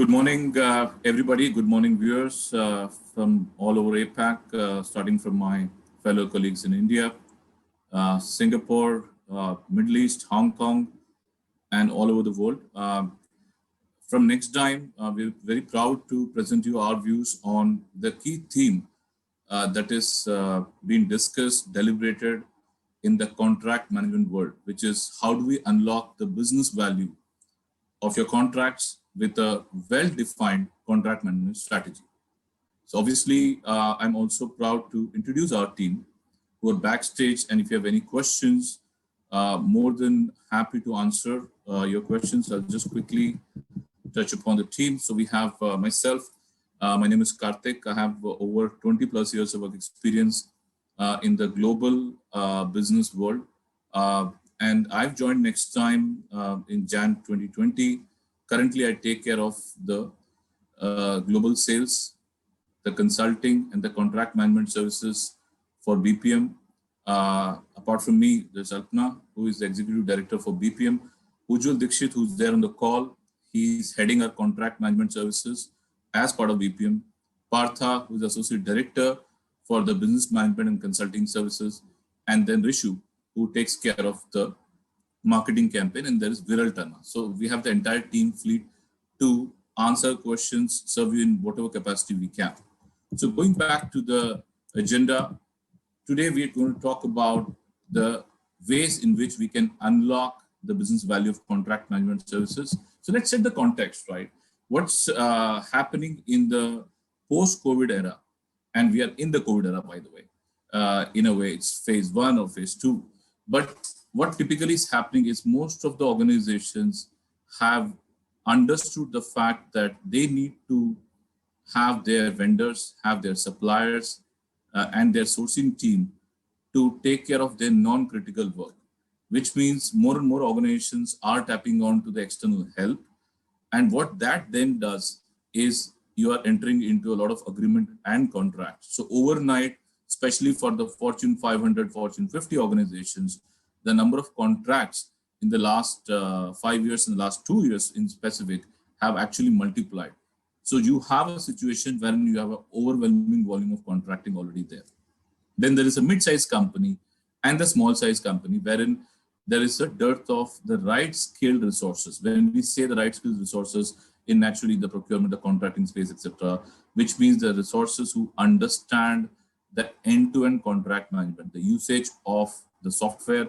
Good morning, everybody. Good morning, viewers from all over APAC, starting from my fellow colleagues in India, Singapore, Middle East, Hong Kong, and all over the world. From Nexdigm, we're very proud to present you our views on the key theme that is being discussed, deliberated in the contract management world, which is how do we unlock the business value of your contracts with a well-defined contract management strategy. So obviously, I'm also proud to introduce our team who are backstage. And if you have any questions, more than happy to answer your questions. I'll just quickly touch upon the team. So we have myself. My name is Karthik. I have over 20 plus years of work experience in the global business world. And I've joined Nexdigm in Jan 2020. Currently, I take care of the global sales, the consulting, and the contract management services for BPM. Apart from me, there's Alpna, who is the executive director for BPM. Ujjwal Dikshit, who's there on the call, he's heading our contract management services as part of BPM. Partha, who's associate director for the business management and consulting services. And then Rishu, who takes care of the marketing campaign, and there is Viral Tanna. So we have the entire team fleet to answer questions, serve you in whatever capacity we can. So going back to the agenda, today we are going to talk about the ways in which we can unlock the business value of contract management services. So let's set the context, right? What's happening in the post-COVID era? And we are in the COVID era, by the way. In a way, it's phase 1 or phase 2. But what typically is happening is most of the organizations have understood the fact that they need to have their vendors, have their suppliers, and their sourcing team to take care of their non-critical work, which means more and more organizations are tapping on to the external help. And what that then does is you are entering into a lot of agreement and contracts. So overnight, especially for the Fortune 500, Fortune 50 organizations, the number of contracts in the last 5 years and the last 2 years in specific have actually multiplied. So you have a situation wherein you have an overwhelming volume of contracting already there. Then there is a mid-sized company and the small-sized company wherein there is a dearth of the right skilled resources. When we say the right skilled resources in naturally the procurement, the contracting space, etc., which means the resources who understand the end-to-end contract management, the usage of the software,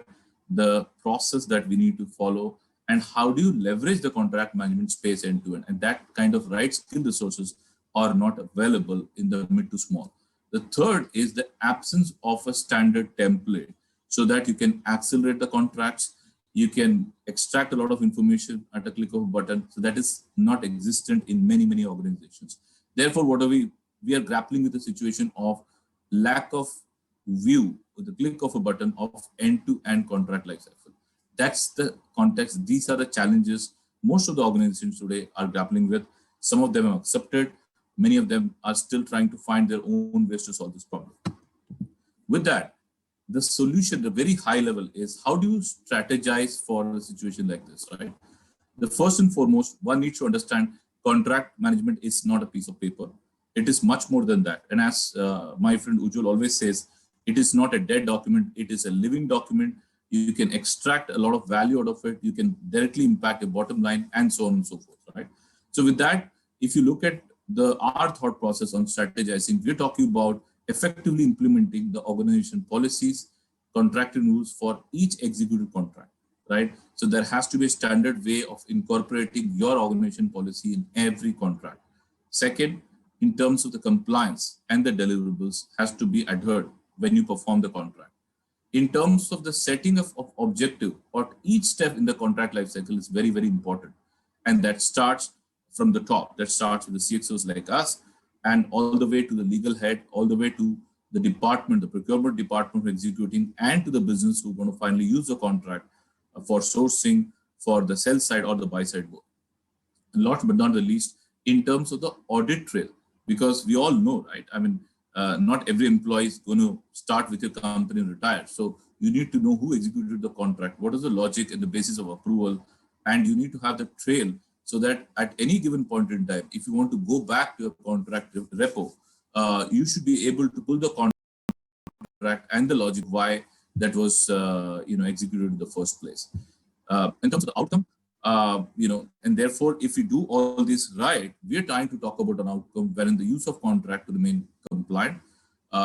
the process that we need to follow, and how do you leverage the contract management space end-to-end. And that kind of right skill resources are not available in the mid to small. The third is the absence of a standard template so that you can accelerate the contracts, you can extract a lot of information at a click of a button. So that is not existent in many, many organizations. Therefore, what are we are grappling with the situation of lack of view with the click of a button of end-to-end contract lifecycle. That's the context. These are the challenges most of the organizations today are grappling with. Some of them have accepted. Many of them are still trying to find their own ways to solve this problem. With that, the solution, the very high level is how do you strategize for a situation like this, right? The first and foremost, one needs to understand contract management is not a piece of paper. It is much more than that. And as my friend Ujjwal always says, it is not a dead document. It is a living document. You can extract a lot of value out of it. You can directly impact your bottom line and so on and so forth, right? So with that, if you look at our thought process on strategizing, we're talking about effectively implementing the organization policies, contracting rules for each executed contract, right? So there has to be a standard way of incorporating your organization policy in every contract. Second, in terms of the compliance and the deliverables has to be adhered when you perform the contract. In terms of the setting of objective or each step in the contract lifecycle is very, very important. And that starts from the top, that starts with the CXOs like us and all the way to the legal head, all the way to the department, the procurement department executing and to the business who are going to finally use the contract for sourcing for the sell side or the buy side work. Last but not the least, in terms of the audit trail, because we all know, right? I mean, not every employee is going to start with your company and retire. So you need to know who executed the contract, what is the logic and the basis of approval, and you need to have the trail so that at any given point in time, if you want to go back to a contract repo, you should be able to pull the contract and the logic why that was executed in the first place. In terms of the outcome, and therefore, if you do all this right, we are trying to talk about an outcome wherein the use of contract to remain compliant.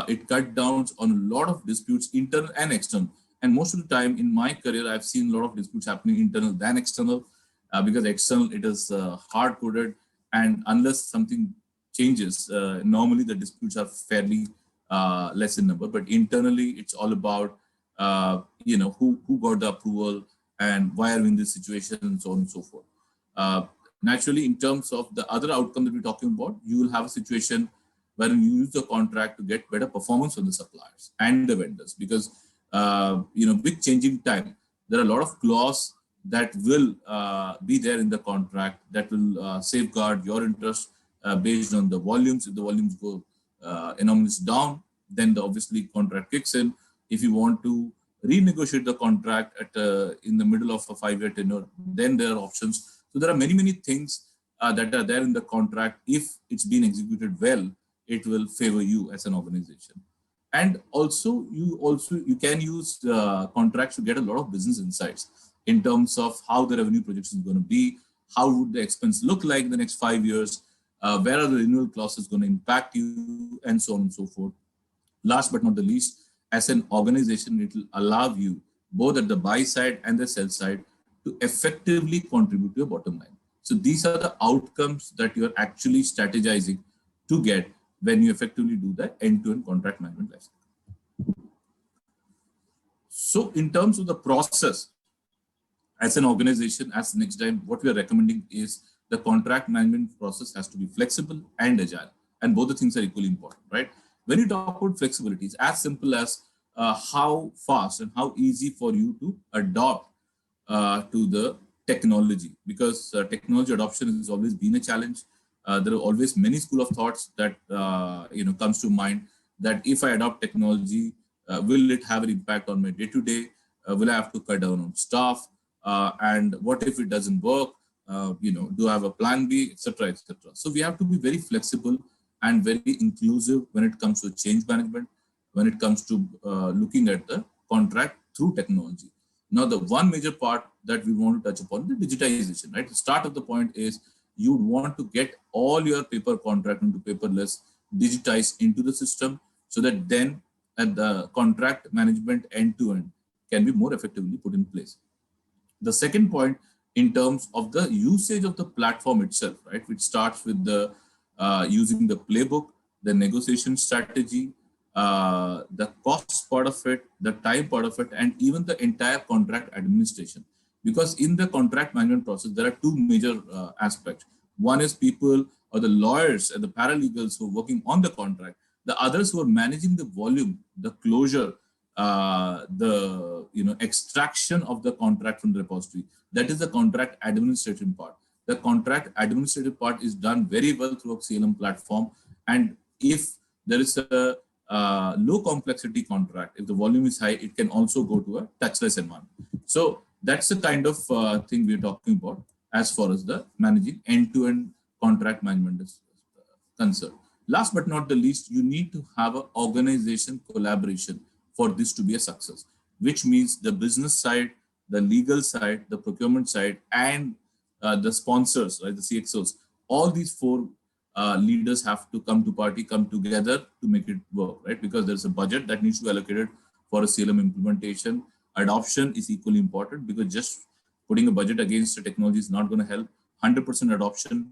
It cut down on a lot of disputes, internal and external. And most of the time in my career, I've seen a lot of disputes happening internal than external, because external, it is hard-coded, and unless something changes, normally the disputes are fairly less in number. But internally, it's all about who got the approval and why are we in this situation, and so on and so forth. Naturally, in terms of the other outcome that we're talking about, you will have a situation where you use the contract to get better performance from the suppliers and the vendors, because with changing time, there are a lot of clauses that will be there in the contract that will safeguard your interest based on the volumes. If the volumes go enormous down, then obviously contract kicks in. If you want to renegotiate the contract in the middle of a 5-year tenure, then there are options. So there are many things that are there in the contract. If it's been executed well, it will favor you as an organization. And also you can use contracts to get a lot of business insights in terms of how the revenue projection is going to be, how would the expense look like in the next 5 years, where are the renewal clauses going to impact you, and so on and so forth. Last but not the least, as an organization, it will allow you, both at the buy side and the sell side, to effectively contribute to your bottom line. So these are the outcomes that you are actually strategizing to get when you effectively do the end-to-end contract management lifecycle. So in terms of the process, as an organization, as Nexdigm, what we are recommending is the contract management process has to be flexible and agile. And both the things are equally important, right? When you talk about flexibility, it's as simple as how fast and how easy for you to adopt to the technology, because technology adoption has always been a challenge. There are always many school of thoughts that comes to mind, that if I adopt technology, will it have an impact on my day-to-day? Will I have to cut down on staff? And what if it doesn't work? Do I have a plan B, etc., etc. So we have to be very flexible and very inclusive when it comes to change management, when it comes to looking at the contract through technology. Now, the one major part that we want to touch upon, the digitization, right? The start of the point is you want to get all your paper contract into paperless, digitized into the system, so that then the contract management end-to-end can be more effectively put in place. The second point, in terms of the usage of the platform itself, right? Which starts with the using the playbook, the negotiation strategy, the cost part of it, the time part of it, and even the entire contract administration. Because in the contract management process, there are two major aspects. One is people or the lawyers and the paralegals who are working on the contract. The others who are managing the volume, the closure, the extraction of the contract from the repository. That is the contract administration part. The contract administrative part is done very well through a CLM platform. And if there is a low complexity contract, if the volume is high, it can also go to a touchless environment. So that's the kind of thing we're talking about as far as the managing end-to-end contract management is concerned. Last but not the least, you need to have an organization collaboration for this to be a success, which means the business side, the legal side, the procurement side, and the sponsors, right, the CXOs. All these four leaders have to come together to make it work, right? Because there's a budget that needs to be allocated for a CLM implementation. Adoption is equally important, because just putting a budget against the technology is not going to help. 100% adoption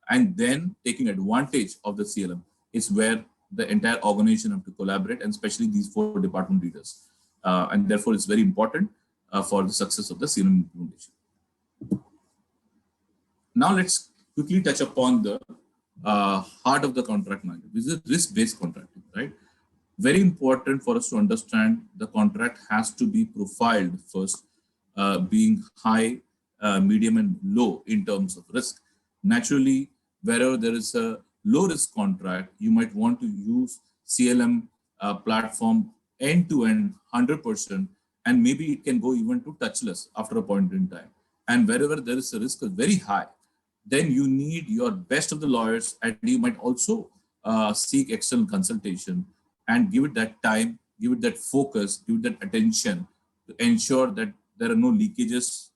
and then taking advantage of the CLM is where the entire organization have to collaborate, and especially these four department leaders. And therefore, it's very important for the success of the CLM implementation. Now, let's quickly touch upon the heart of the contract management, which is risk-based contracting, right? Very important for us to understand the contract has to be profiled first, being high, medium, and low in terms of risk. Naturally, wherever there is a low-risk contract, you might want to use CLM platform end-to-end 100%, and maybe it can go even to touchless after a point in time. And wherever there is a risk is very high, then you need your best of the lawyers, and you might also seek external consultation and give it that time, give it that focus, give it that attention to ensure that there are no leakages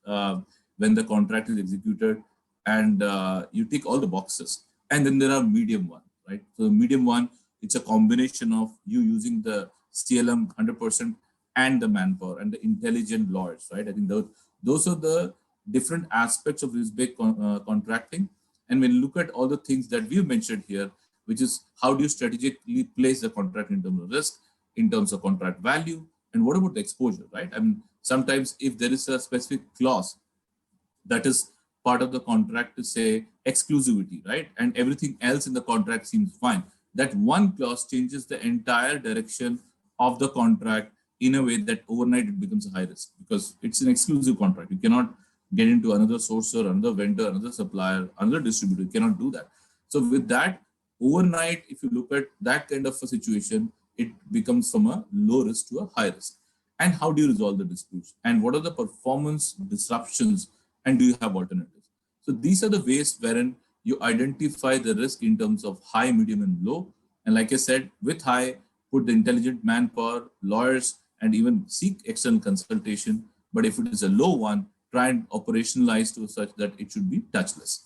when the contract is executed, and you tick all the boxes. And then there are medium one, right? So the medium one, it's a combination of you using the CLM 100% and the manpower and the intelligent lawyers, right? I think those are the different aspects of risk-based contracting. And when you look at all the things that we've mentioned here, which is how do you strategically place the contract in terms of risk, in terms of contract value, and what about the exposure, right? I mean, sometimes if there is a specific clause that is part of the contract to say exclusivity, right? And everything else in the contract seems fine. That one clause changes the entire direction of the contract in a way that overnight it becomes a high risk because it's an exclusive contract. You cannot get into another sourcer, another vendor, another supplier, another distributor. You cannot do that. So with that, overnight, if you look at that kind of a situation, it becomes from a low risk to a high risk. And how do you resolve the disputes? And what are the performance disruptions? And do you have alternatives? So these are the ways wherein you identify the risk in terms of high, medium, and low. And like I said, with high, put the intelligent manpower, lawyers, and even seek external consultation. But if it is a low one, try and operationalize to such that it should be touchless.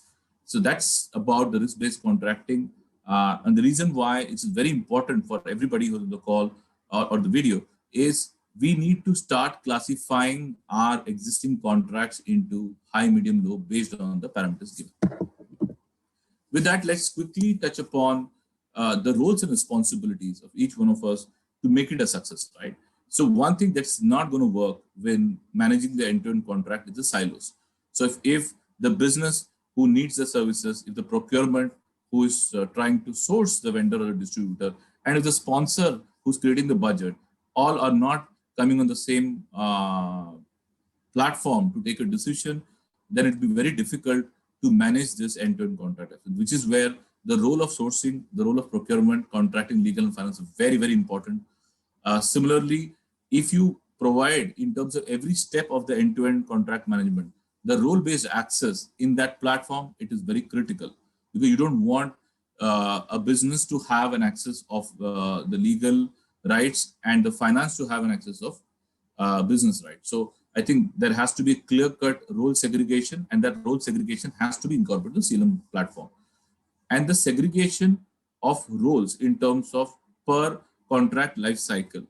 So that's about the risk-based contracting. And the reason why it's very important for everybody who's on the call or the video is we need to start classifying our existing contracts into high, medium, low based on the parameters given. With that, let's quickly touch upon the roles and responsibilities of each one of us to make it a success, right? So one thing that's not going to work when managing the end-to-end contract is the silos. So if the business who needs the services, if the procurement who is trying to source the vendor or the distributor, and if the sponsor who's creating the budget, all are not coming on the same platform to take a decision, then it will be very difficult to manage this end-to-end contract, which is where the role of sourcing, the role of procurement, contracting, legal, and finance is very, very important. Similarly, if you provide in terms of every step of the end-to-end contract management, the role-based access in that platform, it is very critical because you don't want a business to have an access of the legal rights and the finance to have an access of business rights. So I think there has to be clear-cut role segregation, and that role segregation has to be incorporated in the CLM platform. And the segregation of roles in terms of per contract life cycle,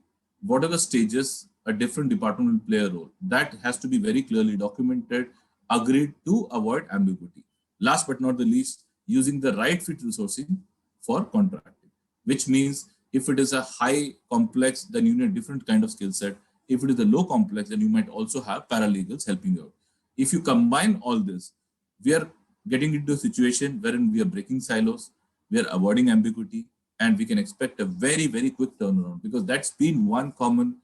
what are the stages a different department will play a role? That has to be very clearly documented, agreed to avoid ambiguity. Last but not the least, using the right fit resourcing for contracting, which means if it is a high complex, then you need a different kind of skill set. If it is a low complex, then you might also have paralegals helping you out. If you combine all this, we are getting into a situation wherein we are breaking silos, we are avoiding ambiguity, and we can expect a very, very quick turnaround because that's been one common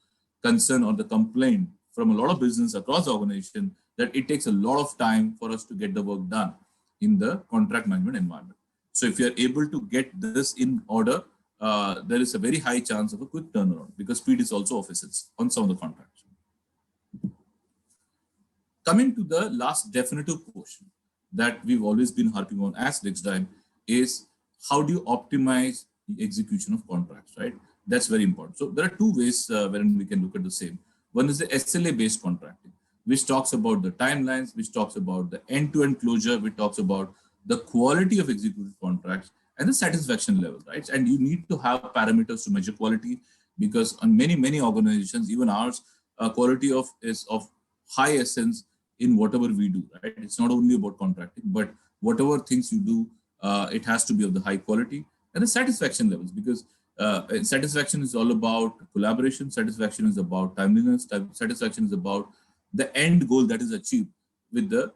concern or the complaint from a lot of business across the organization that it takes a lot of time for us to get the work done in the contract management environment. So if you're able to get this in order, there is a very high chance of a quick turnaround because speed is also of essence on some of the contracts. Coming to the last definitive portion that we've always been harping on as Nexdigm is how do you optimize the execution of contracts, right? That's very important. So there are two ways wherein we can look at the same. One is the SLA-based contracting, which talks about the timelines, which talks about the end-to-end closure, which talks about the quality of executed contracts and the satisfaction level, right? And you need to have parameters to measure quality because on many, many organizations, even ours, quality is of high essence in whatever we do, right? It's not only about contracting, but whatever things you do, it has to be of the high quality and the satisfaction levels because satisfaction is all about collaboration. Satisfaction is about timeliness. Satisfaction is about the end goal that is achieved with the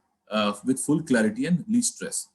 with full clarity and least stress.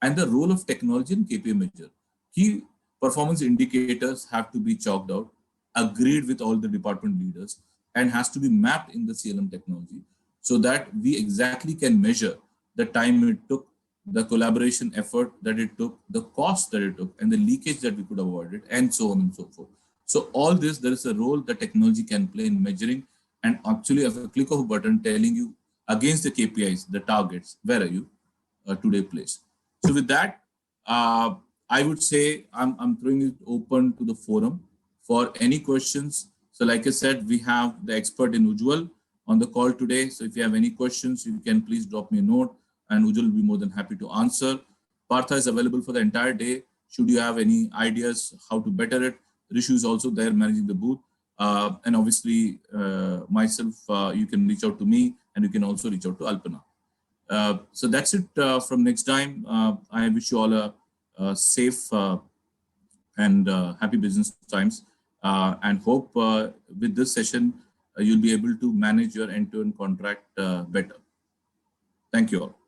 And the role of technology and KPI measure. Key performance indicators have to be chalked out, agreed with all the department leaders, and has to be mapped in the CLM technology so that we exactly can measure the time it took, the collaboration effort that it took, the cost that it took, and the leakage that we could avoid it, and so on and so forth. So all this, there is a role that technology can play in measuring and actually at a click of a button telling you against the KPIs, the targets, where are you? today place. So with that, I would say I'm throwing it open to the forum for any questions. So like I said, we have the expert in Ujjwal on the call today. So if you have any questions, you can please drop me a note and Ujjwal will be more than happy to answer. Partha is available for the entire day. Should you have any ideas how to better it, Rishu is also there managing the booth. And obviously, myself, you can reach out to me and you can also reach out to Alpana. So that's it from Nexdigm. I wish you all a safe and happy business times and hope with this session, you'll be able to manage your end-to-end contract better. Thank you all.